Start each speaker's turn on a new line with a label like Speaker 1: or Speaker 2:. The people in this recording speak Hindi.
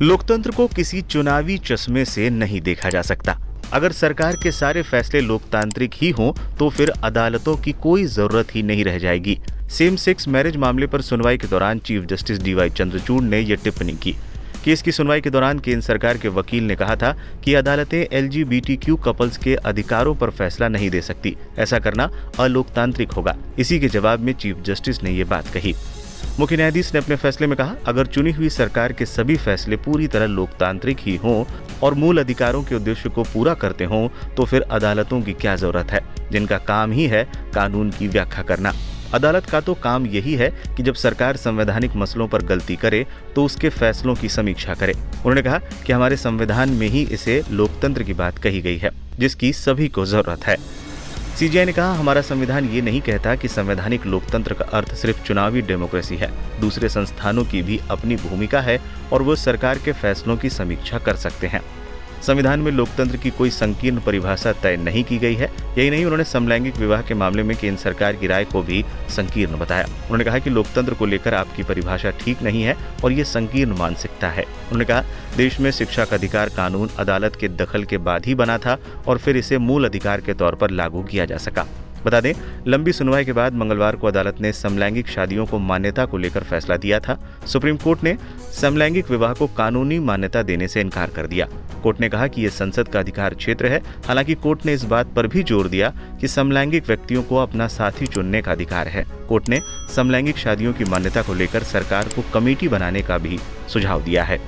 Speaker 1: लोकतंत्र को किसी चुनावी चश्मे से नहीं देखा जा सकता। अगर सरकार के सारे फैसले लोकतांत्रिक ही हों तो फिर अदालतों की कोई जरूरत ही नहीं रह जाएगी। सेम सेक्स मैरिज मामले पर सुनवाई के दौरान चीफ जस्टिस डीवाई चंद्रचूड़ ने यह टिप्पणी की। केस की सुनवाई के दौरान केंद्र सरकार के वकील ने कहा था कि अदालतें एलजीबीटीक्यू कपल्स के अधिकारों पर फैसला नहीं दे सकती, ऐसा करना अलोकतांत्रिक होगा। इसी के जवाब में चीफ जस्टिस ने ये बात कही। मुख्य न्यायाधीश ने अपने फैसले में कहा, अगर चुनी हुई सरकार के सभी फैसले पूरी तरह लोकतांत्रिक ही हों और मूल अधिकारों के उद्देश्य को पूरा करते हों तो फिर अदालतों की क्या जरूरत है, जिनका काम ही है कानून की व्याख्या करना। अदालत का तो काम यही है कि जब सरकार संवैधानिक मसलों पर गलती करे तो उसके फैसलों की समीक्षा करे। उन्होंने कहा कि हमारे संविधान में ही इसे लोकतंत्र की बात कही गई है, जिसकी सभी को जरूरत है। सीजीआई ने कहा, हमारा संविधान ये नहीं कहता कि संवैधानिक लोकतंत्र का अर्थ सिर्फ चुनावी डेमोक्रेसी है। दूसरे संस्थानों की भी अपनी भूमिका है और वो सरकार के फैसलों की समीक्षा कर सकते हैं। संविधान में लोकतंत्र की कोई संकीर्ण परिभाषा तय नहीं की गई है। यही नहीं, उन्होंने समलैंगिक विवाह के मामले में केंद्र सरकार की राय को भी संकीर्ण बताया। उन्होंने कहा कि लोकतंत्र को लेकर आपकी परिभाषा ठीक नहीं है और ये संकीर्ण मानसिकता है। उन्होंने कहा, देश में शिक्षा का अधिकार कानून अदालत के दखल के बाद ही बना था और फिर इसे मूल अधिकार के तौर पर लागू किया जा सका। बता दें, लंबी सुनवाई के बाद मंगलवार को अदालत ने समलैंगिक शादियों को मान्यता को लेकर फैसला दिया था। सुप्रीम कोर्ट ने समलैंगिक विवाह को कानूनी मान्यता देने से इनकार कर दिया। कोर्ट ने कहा कि यह संसद का अधिकार क्षेत्र है। हालांकि कोर्ट ने इस बात पर भी जोर दिया कि समलैंगिक व्यक्तियों को अपना साथी चुनने का अधिकार है। कोर्ट ने समलैंगिक शादियों की मान्यता को लेकर सरकार को कमेटी बनाने का भी सुझाव दिया है।